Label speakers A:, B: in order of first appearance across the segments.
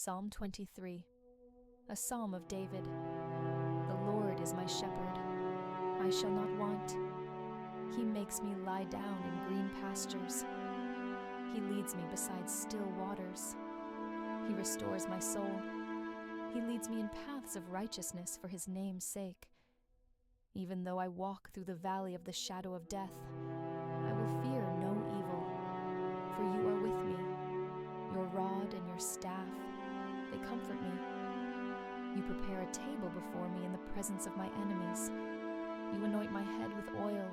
A: Psalm 23, a psalm of David. The Lord is my shepherd, I shall not want. He makes me lie down in green pastures. He leads me beside still waters. He restores my soul. He leads me in paths of righteousness for his name's sake. Even though I walk through the valley of the shadow of death, I will fear no evil, for you are with me. Your rod and your staff, they comfort me. You prepare a table before me in the presence of my enemies. You anoint my head with oil.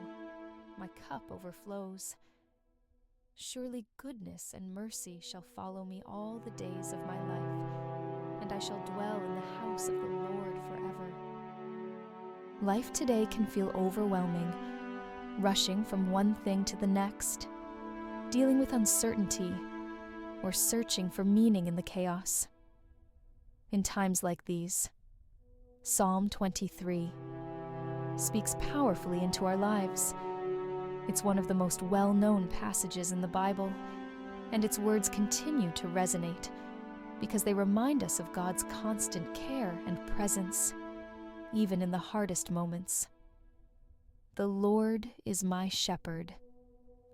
A: My cup overflows. Surely goodness and mercy shall follow me all the days of my life, and I shall dwell in the house of the Lord forever. Life today can feel overwhelming, rushing from one thing to the next, dealing with uncertainty, or searching for meaning in the chaos. In times like these, Psalm 23 speaks powerfully into our lives. It's one of the most well-known passages in the Bible, and its words continue to resonate because they remind us of God's constant care and presence, even in the hardest moments. The Lord is my shepherd,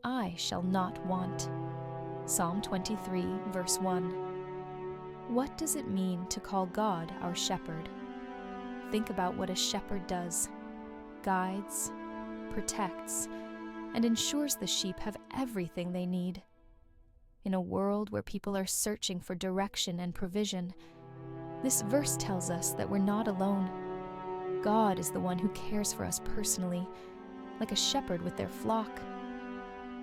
A: I shall not want. Psalm 23, verse 1. What does it mean to call God our shepherd? Think about what a shepherd does: guides, protects, and ensures the sheep have everything they need. In a world where people are searching for direction and provision, this verse tells us that we're not alone. God is the one who cares for us personally, like a shepherd with their flock.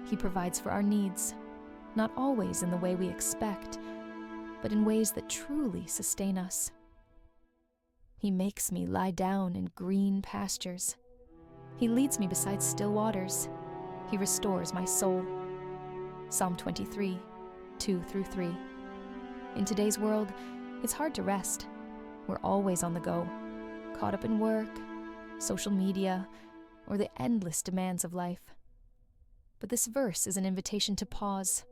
A: He provides for our needs, not always in the way we expect, but in ways that truly sustain us. He makes me lie down in green pastures. He leads me beside still waters. He restores my soul. Psalm 23, 2-3. In today's world, it's hard to rest. We're always on the go, caught up in work, social media, or the endless demands of life. But this verse is an invitation to pause.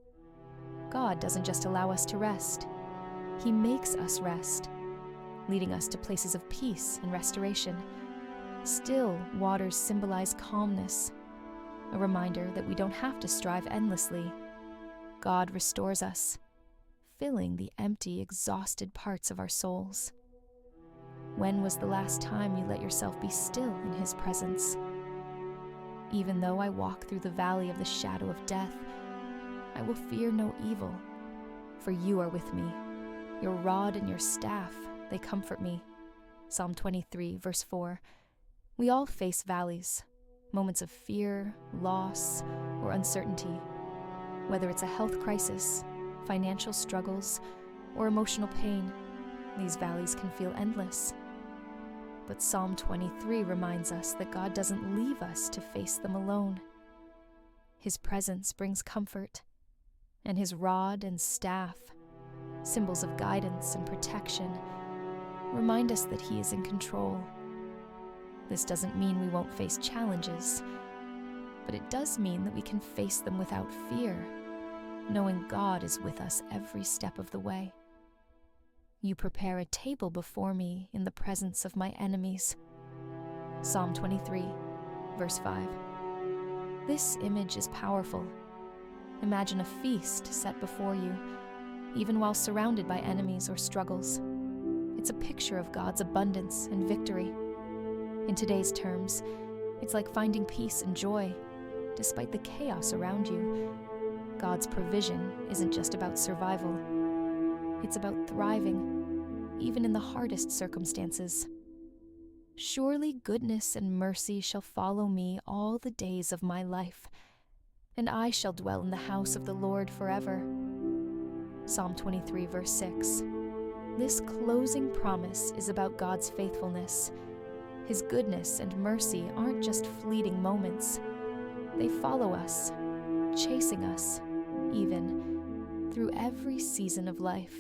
A: God doesn't just allow us to rest. He makes us rest, leading us to places of peace and restoration. Still waters symbolize calmness, a reminder that we don't have to strive endlessly. God restores us, filling the empty, exhausted parts of our souls. When was the last time you let yourself be still in His presence? Even though I walk through the valley of the shadow of death, I will fear no evil, for you are with me. Your rod and your staff, they comfort me. Psalm 23, verse 4. We all face valleys, moments of fear, loss, or uncertainty. Whether it's a health crisis, financial struggles, or emotional pain, these valleys can feel endless. But Psalm 23 reminds us that God doesn't leave us to face them alone. His presence brings comfort, and His rod and staff, symbols of guidance and protection, remind us that He is in control. This doesn't mean we won't face challenges, but it does mean that we can face them without fear, knowing God is with us every step of the way. You prepare a table before me in the presence of my enemies. Psalm 23, verse 5. This image is powerful. Imagine a feast set before you, even while surrounded by enemies or struggles. It's a picture of God's abundance and victory. In today's terms, it's like finding peace and joy, despite the chaos around you. God's provision isn't just about survival. It's about thriving, even in the hardest circumstances. Surely goodness and mercy shall follow me all the days of my life, and I shall dwell in the house of the Lord forever. Psalm 23, verse 6. This closing promise is about God's faithfulness. His goodness and mercy aren't just fleeting moments. They follow us, chasing us, even through every season of life.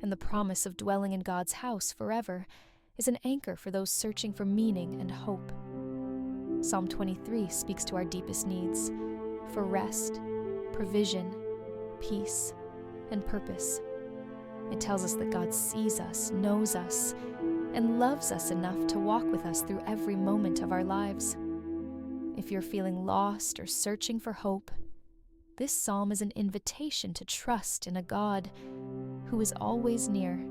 A: And the promise of dwelling in God's house forever is an anchor for those searching for meaning and hope. Psalm 23 speaks to our deepest needs, for rest, provision, peace, and purpose. It tells us that God sees us, knows us, and loves us enough to walk with us through every moment of our lives. If you're feeling lost or searching for hope, this psalm is an invitation to trust in a God who is always near